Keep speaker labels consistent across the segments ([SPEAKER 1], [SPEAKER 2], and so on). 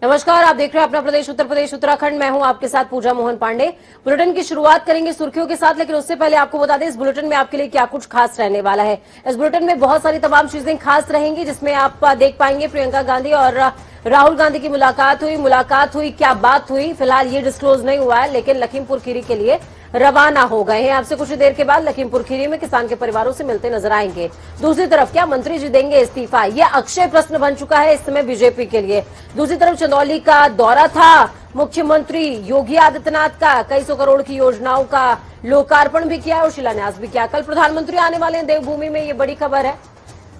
[SPEAKER 1] नमस्कार, आप देख रहे हैं अपना प्रदेश उत्तर प्रदेश उत्तराखंड। मैं हूं आपके साथ पूजा मोहन पांडे। बुलेटिन की शुरुआत करेंगे सुर्खियों के साथ, लेकिन उससे पहले आपको बता दें इस बुलेटिन में आपके लिए क्या कुछ खास रहने वाला है। इस बुलेटिन में बहुत सारी तमाम चीजें खास रहेंगी, जिसमें आप देख पाएंगे प्रियंका गांधी और राहुल गांधी की मुलाकात हुई, क्या बात हुई फिलहाल ये डिस्क्लोज नहीं हुआ है, लेकिन लखीमपुर खीरी के लिए रवाना हो गए हैं। आपसे कुछ देर के बाद लखीमपुर खीरी में किसान के परिवारों से मिलते नजर आएंगे। दूसरी तरफ क्या मंत्री जी देंगे इस्तीफा, यह अक्षय प्रश्न बन चुका है इस समय बीजेपी के लिए। दूसरी तरफ चंदौली का दौरा था मुख्यमंत्री योगी आदित्यनाथ का, कई सौ करोड़ की योजनाओं का लोकार्पण भी किया और शिलान्यास भी किया। कल प्रधानमंत्री आने वाले हैं देवभूमि में, ये बड़ी खबर है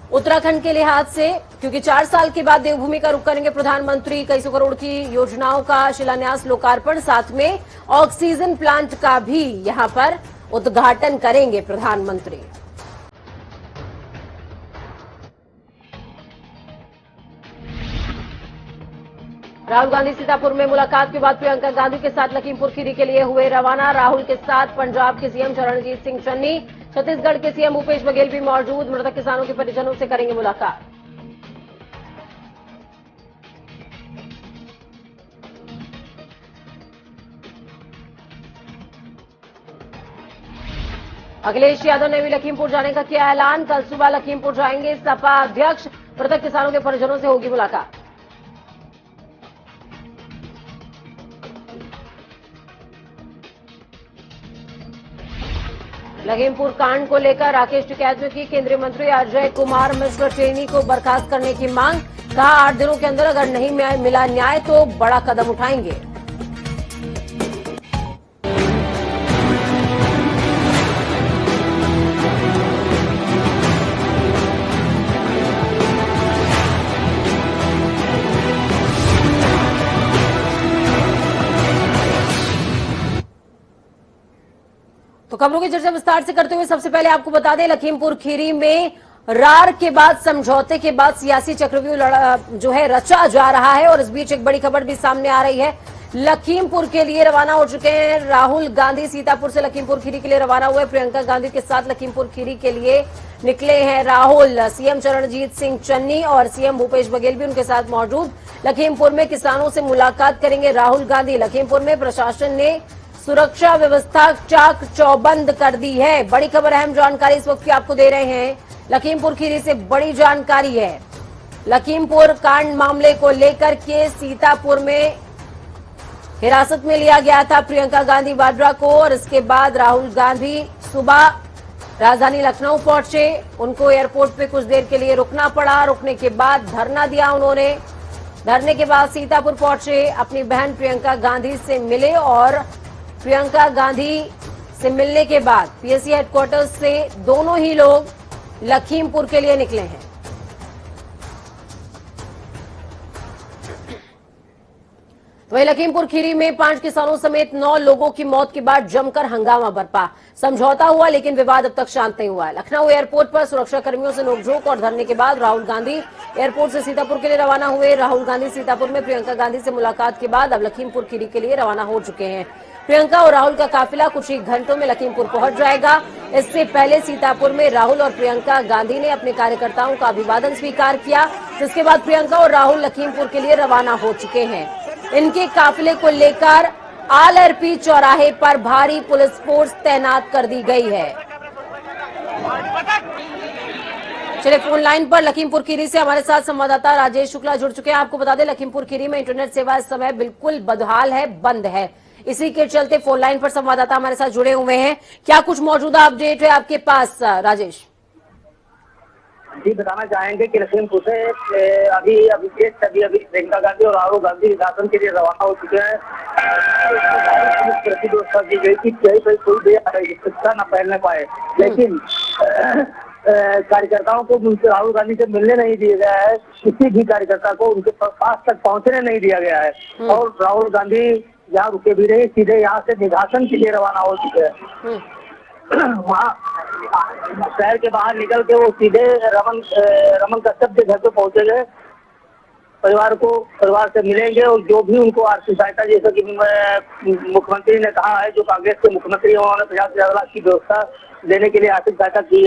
[SPEAKER 1] उत्तराखंड के लिहाज से, क्योंकि 4 साल के बाद देवभूमि का रुख करेंगे प्रधानमंत्री। कई सौ करोड़ की योजनाओं का शिलान्यास लोकार्पण, साथ में ऑक्सीजन प्लांट का भी यहां पर उद्घाटन करेंगे प्रधानमंत्री। राहुल गांधी सीतापुर में मुलाकात के बाद प्रियंका गांधी के साथ लखीमपुर खीरी के लिए हुए रवाना। राहुल के साथ पंजाब के सीएम चरणजीत सिंह चन्नी, छत्तीसगढ़ के सीएम भूपेश बघेल भी मौजूद। मृतक किसानों के परिजनों से करेंगे मुलाकात। अखिलेश यादव ने भी लखीमपुर जाने का किया ऐलान। कल सुबह लखीमपुर जाएंगे सपा अध्यक्ष। मृतक किसानों के परिजनों से होगी मुलाकात। लखीमपुर कांड को लेकर राकेश टिकैत की केंद्रीय मंत्री अजय कुमार मिश्र टेनी को बर्खास्त करने की मांग। कहा 8 दिनों के अंदर अगर नहीं मिला न्याय तो बड़ा कदम उठाएंगे। तो खबरों की चर्चा विस्तार से करते हुए सबसे पहले आपको बता दें लखीमपुर खीरी में रार के बाद, समझौते के बाद सियासी चक्रव्यूह जो है रचा जा रहा है, और इस बीच एक बड़ी खबर भी सामने आ रही है। लखीमपुर के लिए रवाना हो चुके हैं राहुल गांधी। सीतापुर से लखीमपुर खीरी के लिए रवाना हुए। प्रियंका गांधी के साथ लखीमपुर खीरी के लिए निकले हैं राहुल। सीएम चरणजीत सिंह चन्नी और सीएम भूपेश बघेल भी उनके साथ मौजूद। लखीमपुर में किसानों से मुलाकात करेंगे राहुल गांधी। लखीमपुर में प्रशासन ने सुरक्षा व्यवस्था चाक चौबंद कर दी है। बड़ी खबर, अहम जानकारी इस वक्त की आपको दे रहे हैं लखीमपुर खीरी से। बड़ी जानकारी है लखीमपुर कांड मामले को लेकर के सीतापुर में हिरासत में लिया गया था प्रियंका गांधी वाड्रा को, और इसके बाद राहुल गांधी सुबह राजधानी लखनऊ पहुंचे। उनको एयरपोर्ट पे कुछ देर के लिए रुकना पड़ा। रुकने के बाद धरना दिया उन्होंने। धरने के बाद सीतापुर पहुंचे, अपनी बहन प्रियंका गांधी से मिले, और प्रियंका गांधी से मिलने के बाद पीएससी हेडक्वार्टर्स से दोनों ही लोग लखीमपुर के लिए निकले हैं। वहीं लखीमपुर खीरी में 5 किसानों समेत 9 लोगों की मौत के बाद जमकर हंगामा बरपा। समझौता हुआ, लेकिन विवाद अब तक शांत नहीं हुआ है। लखनऊ एयरपोर्ट पर सुरक्षा कर्मियों से नोकझोंक और धरने के बाद राहुल गांधी एयरपोर्ट से सीतापुर के लिए रवाना हुए। राहुल गांधी सीतापुर में प्रियंका गांधी से मुलाकात के बाद अब लखीमपुर खीरी के लिए रवाना हो चुके हैं। प्रियंका और राहुल का काफिला कुछ ही घंटों में लखीमपुर पहुंच जाएगा। इससे पहले सीतापुर में राहुल और प्रियंका गांधी ने अपने कार्यकर्ताओं का अभिवादन स्वीकार किया, जिसके बाद प्रियंका और राहुल लखीमपुर के लिए रवाना हो चुके हैं। इनके काफिले को लेकर आलआरपी चौराहे पर भारी पुलिस फोर्स तैनात कर दी गई है। चलिए, फोन लाइन पर लखीमपुर खीरी से हमारे साथ संवाददाता राजेश शुक्ला जुड़ चुके हैं। आपको बता दें लखीमपुर खीरी में इंटरनेट सेवा इस समय बिल्कुल बदहाल है, बंद है। इसी के चलते फोन लाइन पर संवाददाता हमारे साथ जुड़े हुए हैं। क्या कुछ मौजूदा अपडेट है आपके पास राजेश?
[SPEAKER 2] जी, बताना चाहेंगे कि लखीमपुर से अभी प्रियंका गांधी और राहुल गांधी शासन के लिए रवाना हो चुके हैं। व्यवस्था की गई कि कोई भी न फैलने पाए, लेकिन कार्यकर्ताओं को राहुल गांधी से मिलने नहीं दिया गया है। किसी भी कार्यकर्ता को उनके पास तक पहुंचने नहीं दिया गया है, और राहुल गांधी यहाँ रुके भी नहीं, सीधे यहाँ से निघासन के लिए रवाना हो चुके हैं। वहाँ शहर के बाहर निकल के वो सीधे रमन कश्यप के घर पे पहुंचे गए। परिवार से मिलेंगे, और जो भी उनको आर्थिक सहायता, जैसा कि मुख्यमंत्री ने कहा है, जो कांग्रेस के मुख्यमंत्री हैं, उन्होंने 50,000 लाख की व्यवस्था देने के लिए आर्थिक सहायता की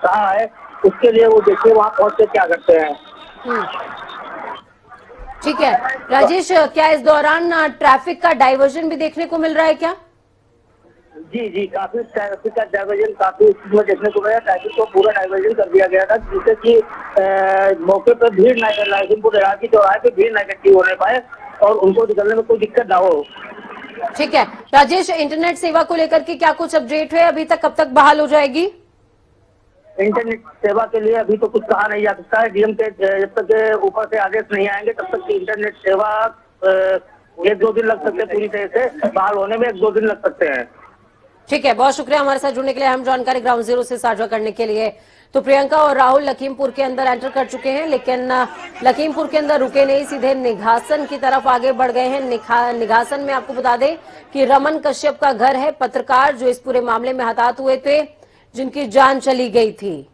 [SPEAKER 2] कहा है, उसके लिए वो देखिए वहाँ पहुंच के क्या करते हैं।
[SPEAKER 1] ठीक है राजेश, क्या इस दौरान ट्रैफिक का डाइवर्जन भी देखने को मिल रहा है क्या?
[SPEAKER 2] जी जी, काफी ट्रैफिक का डाइवर्जन काफी इसमें देखने को मिला। ट्रैफिक को पूरा डाइवर्जन कर दिया गया था, जिससे कि मौके पर भीड़ ना, लखीमपुर खीरी की चौराहे पे भीड़ ना इकट्ठी होने पाए और उनको निकलने में कोई दिक्कत ना हो।
[SPEAKER 1] ठीक है राजेश, इंटरनेट सेवा को लेकर के क्या कुछ अपडेट है अभी तक, कब तक बहाल हो जाएगी?
[SPEAKER 2] इंटरनेट सेवा के लिए अभी तो कुछ कहा नहीं जा सकता है। डीएम के जब तक ऊपर से आदेश नहीं आएंगे तब तक इंटरनेट सेवा 1-2 दिन लग सकते हैं, पूरी तरह से बहाल होने में 1-2 दिन लग सकते हैं।
[SPEAKER 1] ठीक है, बहुत शुक्रिया हमारे साथ जुड़ने के लिए, हम जानकारी ग्राउंड जीरो से साझा करने के लिए। तो प्रियंका और राहुल लखीमपुर के अंदर एंटर कर चुके हैं, लेकिन लखीमपुर के अंदर रुके नहीं, सीधे निघासन की तरफ आगे बढ़ गए हैं। निघासन में आपको बता दें कि रमन कश्यप का घर है, पत्रकार जो इस पूरे मामले में हताहत हुए थे, जिनकी जान चली गई थी।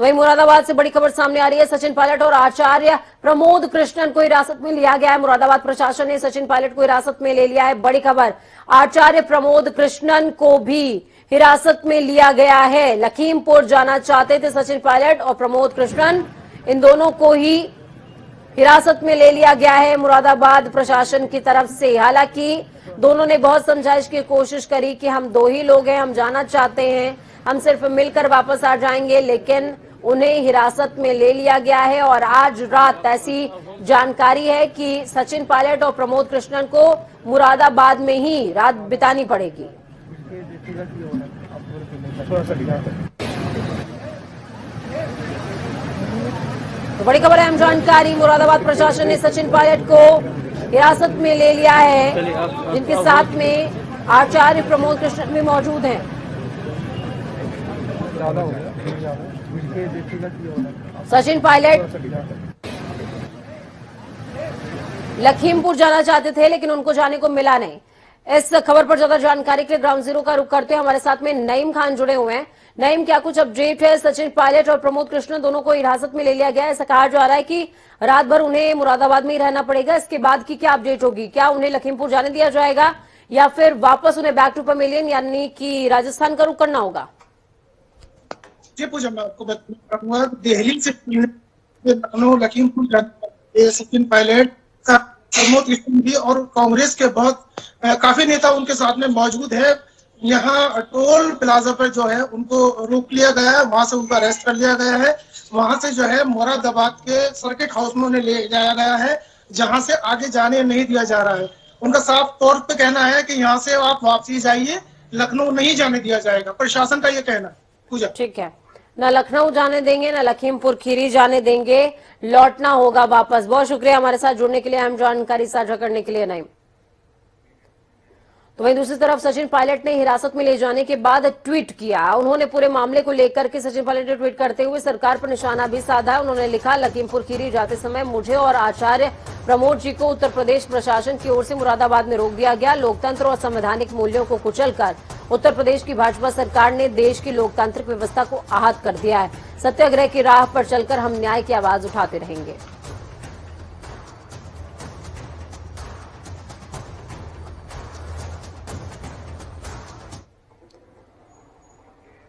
[SPEAKER 1] तो वही मुरादाबाद से बड़ी खबर सामने आ रही है। सचिन पायलट और आचार्य प्रमोद कृष्णन को हिरासत में लिया गया है। मुरादाबाद प्रशासन ने सचिन पायलट को हिरासत में ले लिया है। बड़ी खबर, आचार्य प्रमोद कृष्णन को भी हिरासत में लिया गया है। लखीमपुर जाना चाहते थे सचिन पायलट और प्रमोद कृष्णन, इन दोनों को ही हिरासत में ले लिया गया है मुरादाबाद प्रशासन की तरफ से। हालांकि दोनों ने बहुत समझाइश की कोशिश करी कि हम 2 ही लोग हैं, हम जाना चाहते हैं, हम सिर्फ मिलकर वापस आ जाएंगे, लेकिन उन्हें हिरासत में ले लिया गया है। और आज रात ऐसी जानकारी है कि सचिन पायलट और प्रमोद कृष्णन को मुरादाबाद में ही रात बितानी पड़ेगी। तो बड़ी खबर है, हम जानकारी, मुरादाबाद प्रशासन ने सचिन पायलट को हिरासत में ले लिया है, जिनके साथ में आचार्य प्रमोद कृष्णन भी मौजूद हैं। सचिन पायलट लखीमपुर जाना चाहते थे, लेकिन उनको जाने को मिला नहीं। इस खबर पर ज्यादा जानकारी के लिए ग्राउंड जीरो का रुख करते हैं, हमारे साथ में नईम खान जुड़े हुए हैं। नईम, क्या कुछ अपडेट है? सचिन पायलट और प्रमोद कृष्णन दोनों को हिरासत में ले लिया गया है, ऐसा कहा जा रहा है कि रात भर उन्हें मुरादाबाद में ही रहना पड़ेगा। इसके बाद की क्या अपडेट होगी? क्या उन्हें लखीमपुर जाने दिया जाएगा या फिर वापस उन्हें बैक टू पवेलियन यानी कि राजस्थान का रुख करना होगा?
[SPEAKER 3] जी पूजा, मैं आपको बताऊंगा, दिल्ली से लखनऊ लखीमपुर सचिन पायलट का प्रमोद कृष्णन भी और कांग्रेस के बहुत काफी नेता उनके साथ में मौजूद है। यहाँ टोल प्लाजा पर जो है उनको रोक लिया गया है, वहां से उनका अरेस्ट कर लिया गया है। वहां से जो है मुरादाबाद के सर्किट हाउस में उन्हें ले जाया गया है, जहां से आगे जाने नहीं दिया जा रहा है। उनका साफ तौर पे कहना है कि यहाँ से आप वापसी जाइए, लखनऊ नहीं जाने दिया जाएगा, प्रशासन का ये कहना है। पूजा,
[SPEAKER 1] ठीक है, ना लखनऊ जाने देंगे ना लखीमपुर खीरी जाने देंगे, लौटना होगा वापस। बहुत शुक्रिया हमारे साथ जुड़ने के लिए, हम जानकारी साझा करने के लिए। नहीं तो वहीं दूसरी तरफ सचिन पायलट ने हिरासत में ले जाने के बाद ट्वीट किया। उन्होंने पूरे मामले को लेकर के सचिन पायलट ने ट्वीट करते हुए सरकार पर निशाना भी साधा। उन्होंने लिखा, लखीमपुर खीरी जाते समय मुझे और आचार्य प्रमोद जी को उत्तर प्रदेश प्रशासन की ओर से मुरादाबाद में रोक दिया गया। लोकतंत्र और संवैधानिक मूल्यों को कुचलकर उत्तर प्रदेश की भाजपा सरकार ने देश की लोकतांत्रिक व्यवस्था को आहत कर दिया है। सत्याग्रह की राह पर चलकर हम न्याय की आवाज उठाते रहेंगे।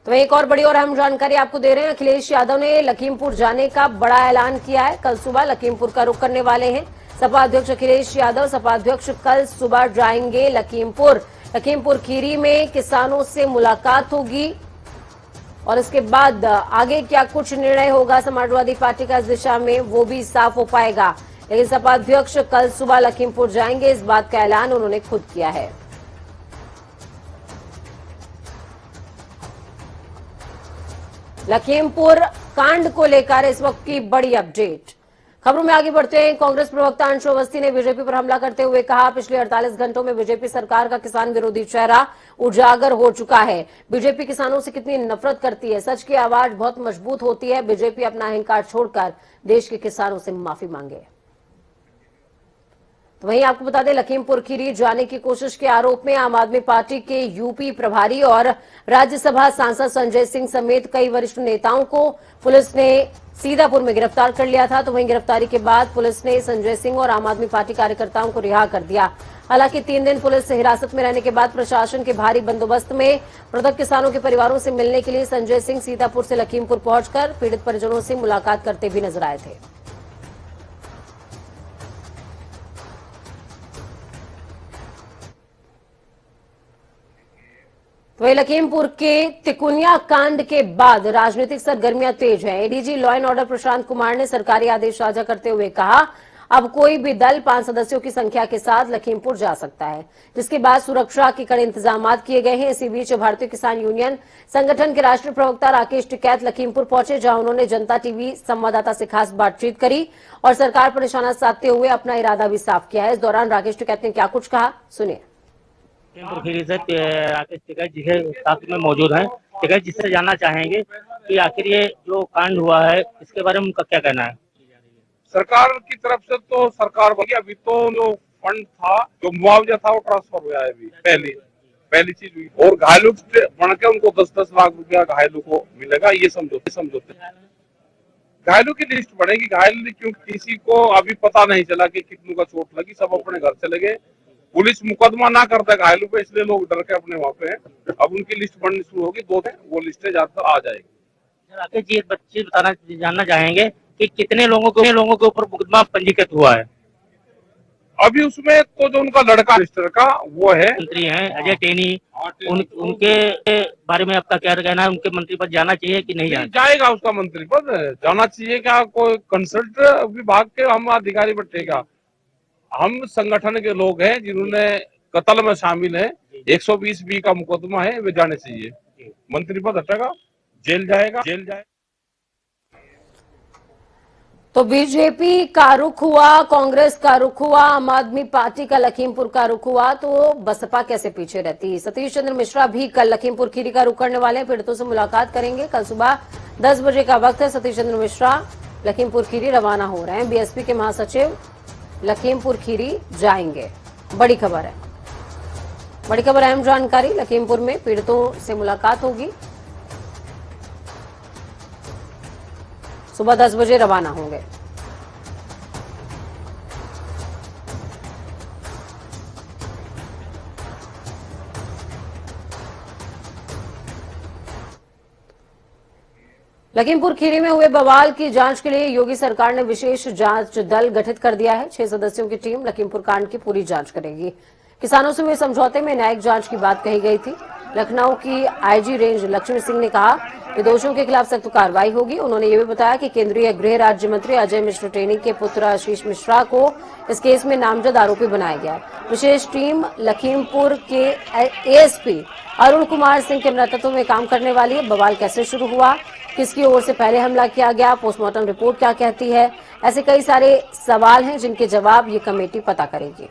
[SPEAKER 1] तो एक और बड़ी और अहम जानकारी आपको दे रहे हैं। अखिलेश यादव ने लखीमपुर जाने का बड़ा ऐलान किया है। कल सुबह लखीमपुर का रुख करने वाले हैं सपा अध्यक्ष अखिलेश यादव। सपा अध्यक्ष कल सुबह जाएंगे लखीमपुर। लखीमपुर खीरी में किसानों से मुलाकात होगी और इसके बाद आगे क्या कुछ निर्णय होगा समाजवादी पार्टी का इस दिशा में, वो भी साफ हो पाएगा। लेकिन सपा अध्यक्ष कल सुबह लखीमपुर जाएंगे, इस बात का ऐलान उन्होंने खुद किया है। लखीमपुर कांड को लेकर इस वक्त की बड़ी अपडेट। खबरों में आगे बढ़ते हैं। कांग्रेस प्रवक्ता अंशु अवस्थी ने बीजेपी पर हमला करते हुए कहा, पिछले 48 घंटों में बीजेपी सरकार का किसान विरोधी चेहरा उजागर हो चुका है। बीजेपी किसानों से कितनी नफरत करती है। सच की आवाज बहुत मजबूत होती है। बीजेपी अपना अहंकार छोड़कर देश के किसानों से माफी मांगे। तो वहीं आपको बता दें, लखीमपुर खीरी जाने की कोशिश के आरोप में आम आदमी पार्टी के यूपी प्रभारी और राज्यसभा सांसद संजय सिंह समेत कई वरिष्ठ नेताओं को पुलिस ने सीतापुर में गिरफ्तार कर लिया था। तो वहीं गिरफ्तारी के बाद पुलिस ने संजय सिंह और आम आदमी पार्टी कार्यकर्ताओं को रिहा कर दिया। हालांकि 3 दिन पुलिस हिरासत में रहने के बाद प्रशासन के भारी बंदोबस्त में मृतक किसानों के परिवारों से मिलने के लिए संजय सिंह सीतापुर से लखीमपुर पहुंचकर पीड़ित परिजनों से मुलाकात करते भी नजर आए थे। वहीं लखीमपुर के तिकुनिया कांड के बाद राजनीतिक सरगर्मियां तेज हैं। ADG law and order Prashant Kumar ने सरकारी आदेश साझा करते हुए कहा, अब कोई भी दल 5 सदस्यों की संख्या के साथ लखीमपुर जा सकता है, जिसके बाद सुरक्षा के कड़े इंतजाम किए गए हैं। इसी बीच भारतीय किसान यूनियन संगठन के राष्ट्रीय प्रवक्ता राकेश टिकैत लखीमपुर पहुंचे, जहां उन्होंने जनता टीवी संवाददाता से खास बातचीत करी और सरकार पर निशाना साधते हुए अपना इरादा भी साफ किया है। इस दौरान राकेश टिकैत ने क्या कुछ कहा, सुनिए।
[SPEAKER 4] खीरी से राकेश टिकैत जी के साथ में मौजूद हैं। टिकैत जिससे जानना चाहेंगे कि आखिर ये जो कांड हुआ है इसके बारे में उनका क्या कहना है।
[SPEAKER 5] सरकार की तरफ से तो सरकार अभी तो जो फंड था, जो मुआवजा था वो ट्रांसफर हुआ है। अभी पहली चीज हुई और घायलों बन के उनको 10-10 लाख रुपया घायलों को मिलेगा। ये समझौते घायलों की लिस्ट बढ़ेगी। घायल क्योंकि किसी को अभी पता नहीं चला कि कितनों का चोट लगी, सब अपने घर चले गए। पुलिस मुकदमा ना करता घायलों पे, इसलिए लोग डर के अपने वहाँ पे हैं। अब उनकी लिस्ट बननी शुरू होगी, 2 दिन वो लिस्टें ज्यादातर आ जाएगी।
[SPEAKER 4] राकेश जी एक चीज जानना चाहेंगे कि कितने लोगों के ऊपर मुकदमा पंजीकृत हुआ है।
[SPEAKER 5] अभी उसमें तो जो उनका लड़का मिनिस्टर का वो है,
[SPEAKER 4] मंत्री हैं अजय टेनी, उनके बारे में आपका क्या कहना है। उनके मंत्री पद जाना चाहिए कि नहीं
[SPEAKER 5] जाएगा? उसका मंत्री पद जाना चाहिए क्या? कोई कंसल्ट विभाग के हम अधिकारी बैठेगा? हम संगठन के लोग हैं जिन्होंने कत्ल में शामिल है, 120B का मुकदमा है, वे जाने चाहिए। मंत्री पद हटेगा, जेल जाएगा।
[SPEAKER 1] तो बीजेपी का रुख हुआ, कांग्रेस का रुख हुआ, आम आदमी पार्टी का लखीमपुर का रुख हुआ, तो बसपा कैसे पीछे रहती। सतीश चंद्र मिश्रा भी कल लखीमपुर खीरी का रुख करने वाले हैं, पीड़ितों से मुलाकात करेंगे। कल सुबह 10 बजे का वक्त है। सतीश चंद्र मिश्रा लखीमपुर खीरी रवाना हो रहे हैं। बीएसपी के महासचिव लखीमपुर खीरी जाएंगे। बड़ी खबर है, अहम जानकारी। लखीमपुर में पीड़ितों से मुलाकात होगी, सुबह 10 बजे रवाना होंगे। लखीमपुर खीरी में हुए बवाल की जांच के लिए योगी सरकार ने विशेष जांच दल गठित कर दिया है। 6 सदस्यों की टीम लखीमपुर कांड की पूरी जांच करेगी। किसानों से हुए समझौते में न्यायिक जांच की बात कही गई थी। लखनऊ की आईजी रेंज लक्ष्मी सिंह ने कहा कि दोषियों के खिलाफ सख्त कार्रवाई होगी। उन्होंने ये भी बताया कि केंद्रीय गृह राज्य मंत्री अजय मिश्र टेनी के पुत्र आशीष मिश्रा को इस केस में नामजद आरोपी बनाया गया है। विशेष टीम लखीमपुर के एएसपी अरुण कुमार सिंह के नेतृत्व में काम करने वाली है। बवाल कैसे शुरू हुआ, किसकी ओर से पहले हमला किया गया, पोस्टमार्टम रिपोर्ट क्या कहती है, ऐसे कई सारे सवाल हैं जिनके जवाब ये कमेटी पता करेगी।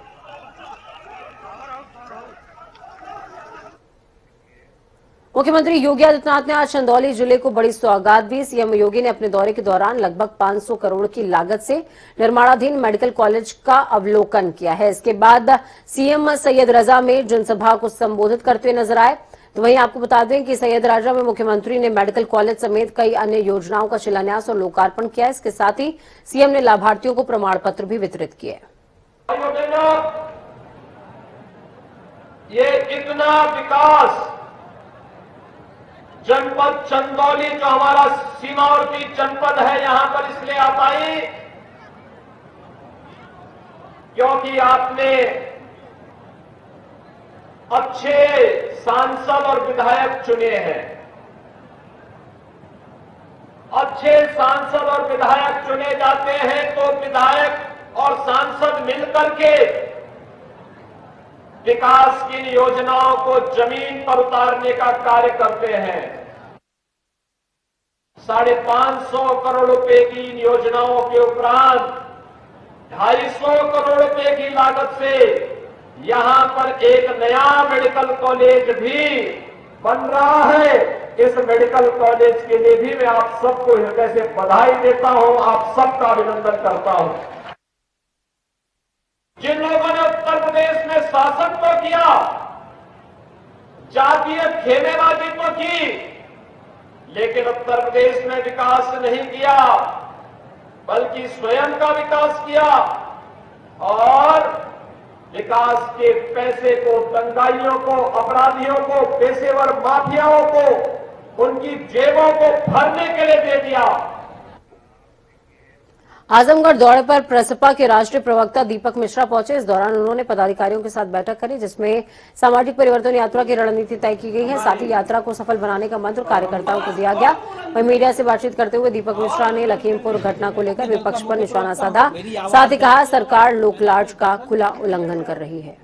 [SPEAKER 1] मुख्यमंत्री योगी आदित्यनाथ ने आज चंदौली जिले को बड़ी सौगात दी। सीएम योगी ने अपने दौरे के दौरान लगभग 500 करोड़ की लागत से निर्माणाधीन मेडिकल कॉलेज का अवलोकन किया है। इसके बाद सीएम सैयद रजा में जनसभा को संबोधित करते हुए नजर आए। तो वहीं आपको बता दें कि सैयद राजा में मुख्यमंत्री ने मेडिकल कॉलेज समेत कई अन्य योजनाओं का शिलान्यास और लोकार्पण किया। इसके साथ ही सीएम ने लाभार्थियों को प्रमाण पत्र भी वितरित किए।
[SPEAKER 6] ये इतना विकास जनपद चंदौली जो हमारा सीमावर्ती जनपद है यहां पर इसलिए आ पाई क्योंकि आपने अच्छे सांसद और विधायक चुने हैं। अच्छे सांसद और विधायक चुने जाते हैं तो विधायक और सांसद मिलकर के विकास की योजनाओं को जमीन पर उतारने का कार्य करते हैं। 550 करोड़ रुपए की इन योजनाओं के उपरांत 250 करोड़ रुपए की लागत से यहां पर एक नया मेडिकल कॉलेज भी बन रहा है। इस मेडिकल कॉलेज के लिए भी मैं आप सबको हृदय से बधाई देता हूं, आप सबका अभिनंदन करता हूं। जिन लोगों ने उत्तर प्रदेश में शासन तो किया, जातीय खेमेबाजी तो की, लेकिन उत्तर प्रदेश में विकास नहीं किया, बल्कि स्वयं का विकास किया और विकास के पैसे को दंगाइयों को, अपराधियों को, पेशेवर माफियाओं को उनकी जेबों को भरने के लिए दे दिया।
[SPEAKER 1] आजमगढ़ दौरे पर प्रसपा के राष्ट्रीय प्रवक्ता दीपक मिश्रा पहुंचे। इस दौरान उन्होंने पदाधिकारियों के साथ बैठक करी, जिसमें सामाजिक परिवर्तन यात्रा की रणनीति तय की गई है। साथ ही यात्रा को सफल बनाने का मंत्र कार्यकर्ताओं को दिया गया। वहीं मीडिया से बातचीत करते हुए दीपक मिश्रा ने लखीमपुर घटना को लेकर विपक्ष पर निशाना साधा। साथ ही कहा, सरकार लोकलाज का खुला उल्लंघन कर रही है।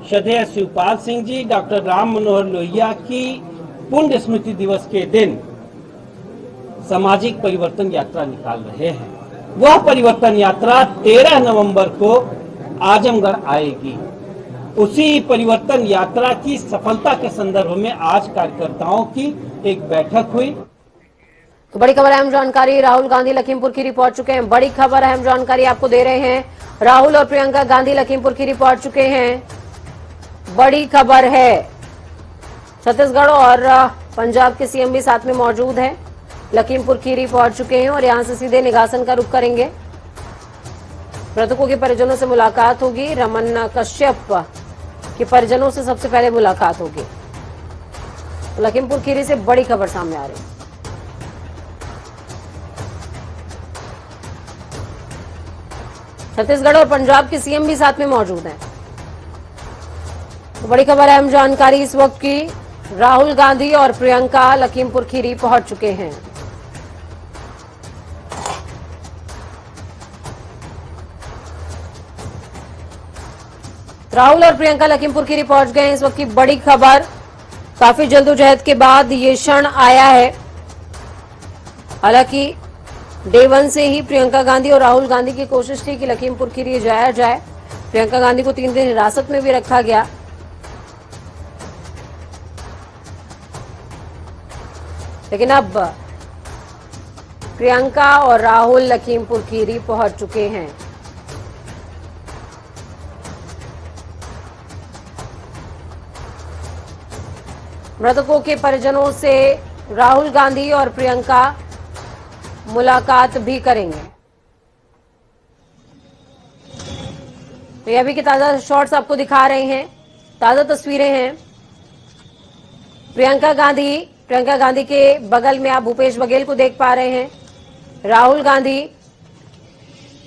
[SPEAKER 7] श्रद्धेय शिवपाल सिंह जी, डॉक्टर राम मनोहर लोहिया की पुण्य स्मृति दिवस के दिन सामाजिक परिवर्तन यात्रा निकाल रहे हैं। वह परिवर्तन यात्रा 13 नवंबर को आजमगढ़ आएगी। उसी परिवर्तन यात्रा की सफलता के संदर्भ में आज कार्यकर्ताओं की एक बैठक हुई।
[SPEAKER 1] तो बड़ी खबर, अहम जानकारी, राहुल गांधी लखीमपुर खीरी पहुंच चुके हैं। बड़ी खबर, अहम जानकारी आपको दे रहे हैं। राहुल और प्रियंका गांधी लखीमपुर खीरी पहुंच चुके हैं। बड़ी खबर है, छत्तीसगढ़ और पंजाब के सीएम भी साथ में मौजूद हैं। लखीमपुर खीरी पहुंच चुके हैं और यहां से सीधे निघासन का रुख करेंगे। मृतकों के परिजनों से मुलाकात होगी। रमन कश्यप के परिजनों से सबसे पहले मुलाकात होगी। लखीमपुर खीरी से बड़ी खबर सामने आ रही है। छत्तीसगढ़ और पंजाब के सीएम भी साथ में मौजूद हैं। तो बड़ी खबर, अहम जानकारी इस वक्त की, राहुल गांधी और प्रियंका लखीमपुर खीरी पहुंच चुके हैं। राहुल और प्रियंका लखीमपुर खीरी पहुंच गए हैं। इस वक्त की बड़ी खबर, काफी जद्दोजहद के बाद ये क्षण आया है। हालांकि डे 1 से ही प्रियंका गांधी और राहुल गांधी की कोशिश थी कि लखीमपुर खीरी जाया जाए। प्रियंका गांधी को 3 दिन हिरासत में भी रखा गया। लेकिन अब प्रियंका और राहुल लखीमपुर खीरी पहुंच चुके हैं। मृतकों के परिजनों से राहुल गांधी और प्रियंका मुलाकात भी करेंगे। तो ये अभी के ताजा शॉट्स आपको दिखा रहे हैं, ताजा तस्वीरें हैं। प्रियंका गांधी के बगल में आप भूपेश बघेल को देख पा रहे हैं। राहुल गांधी,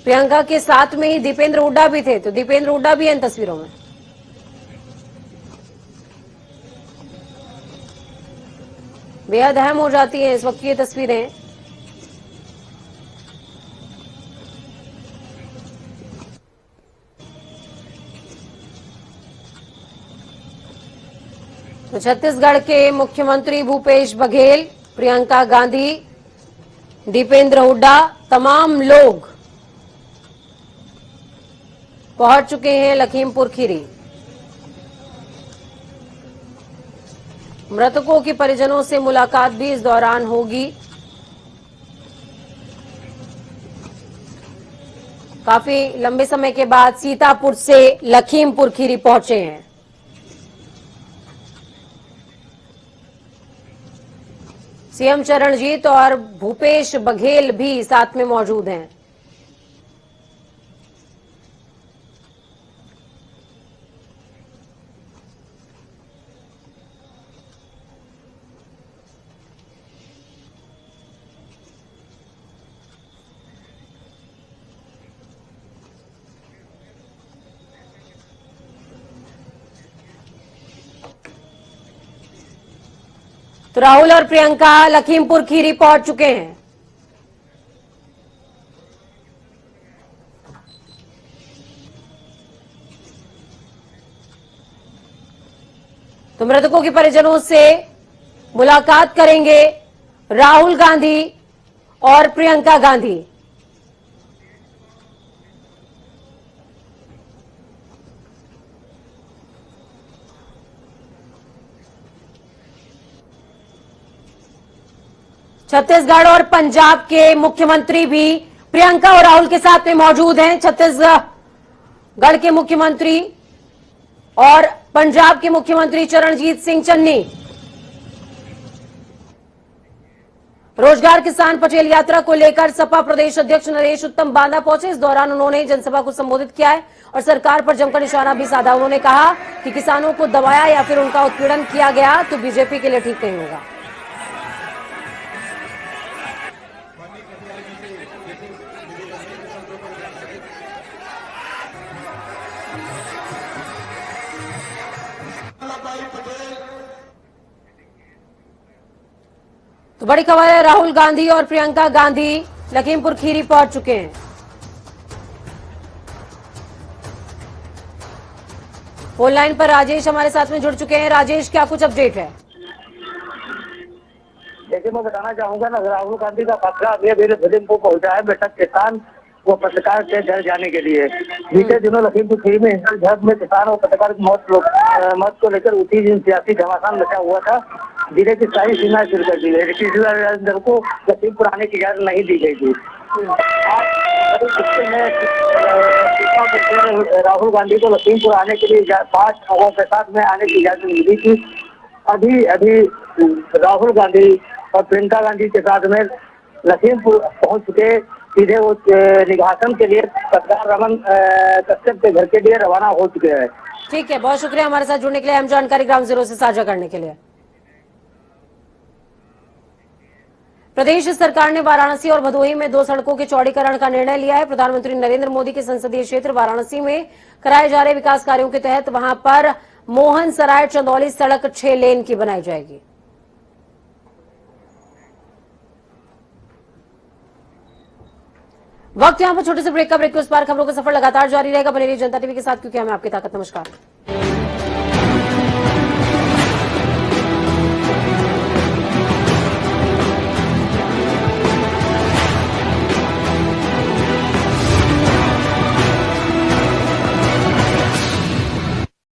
[SPEAKER 1] प्रियंका के साथ में ही दीपेंद्र हुड्डा भी थे, तो दीपेंद्र हुड्डा भी है इन तस्वीरों में। बेहद अहम हो जाती है इस वक्त की ये तस्वीरें। तो छत्तीसगढ़ के मुख्यमंत्री भूपेश बघेल, प्रियंका गांधी, दीपेंद्र हुड्डा, तमाम लोग पहुंच चुके हैं लखीमपुर खीरी। मृतकों के परिजनों से मुलाकात भी इस दौरान होगी। काफी लंबे समय के बाद सीतापुर से लखीमपुर खीरी पहुंचे हैं। सीएम चरणजीत और भूपेश बघेल भी साथ में मौजूद हैं। तो राहुल और प्रियंका लखीमपुर खीरी पहुंच चुके हैं। तो मृतकों के परिजनों से मुलाकात करेंगे राहुल गांधी और प्रियंका गांधी। छत्तीसगढ़ और पंजाब के मुख्यमंत्री भी प्रियंका और राहुल के साथ में मौजूद हैं छत्तीसगढ़ के मुख्यमंत्री और पंजाब के मुख्यमंत्री चरणजीत सिंह चन्नी। रोजगार किसान पटेल यात्रा को लेकर सपा प्रदेश अध्यक्ष नरेश उत्तम बांदा पहुंचे। इस दौरान उन्होंने जनसभा को संबोधित किया है और सरकार पर जमकर निशाना भी साधा। उन्होंने कहा कि किसानों को दबाया या फिर उनका उत्पीड़न किया गया तो बीजेपी के लिए ठीक नहीं होगा। तो बड़ी खबर है, राहुल गांधी और प्रियंका गांधी लखीमपुर खीरी पहुंच चुके हैं। फोन लाइन पर राजेश हमारे साथ में जुड़ चुके हैं। राजेश, क्या कुछ अपडेट है?
[SPEAKER 2] देखिए, मैं बताना चाहूंगा ना, राहुल गांधी का पत्र अभी लखीमपुर पहुंचा है। बेशक किसान वो पत्रकार के घर जाने के लिए बीते दिनों लखीमपुर खीरी में हिंसक झड़प में किसान और पत्रकार की मौत को लेकर उठी जिन सियासी घमासान मचा हुआ था, जिले की सारी सीमाएं शुरू कर दी गई। किसी को लखीमपुर आने की इजाजत नहीं दी गई थी। राहुल गांधी को लखीमपुर आने के लिए 5 लोगों के साथ में आने की इजाजत मिली थी। अभी राहुल गांधी और प्रियंका गांधी के साथ में लखीमपुर पहुंच चुके, सीधे वो निघासन के लिए पत्रकार रमन कश्यप के घर के लिए रवाना हो चुके हैं।
[SPEAKER 1] ठीक है, बहुत शुक्रिया हमारे साथ जुड़ने के लिए, हम जानकारी ग्राउंड जीरो से साझा करने के लिए। प्रदेश सरकार ने वाराणसी और भदोही में 2 सड़कों के चौड़ीकरण का निर्णय लिया है। प्रधानमंत्री नरेंद्र मोदी के संसदीय क्षेत्र वाराणसी में कराए जा रहे विकास कार्यों के तहत वहां पर मोहन सराय चंदौली सड़क 6 लेन की बनाई जाएगी। वक्त यहां पर छोटे से ब्रेक का। ब्रेक के उस पार खबरों का सफर लगातार जारी रहेगा। बने रहिए जनता टीवी के साथ, क्योंकि हमें आपकी ताकत। नमस्कार।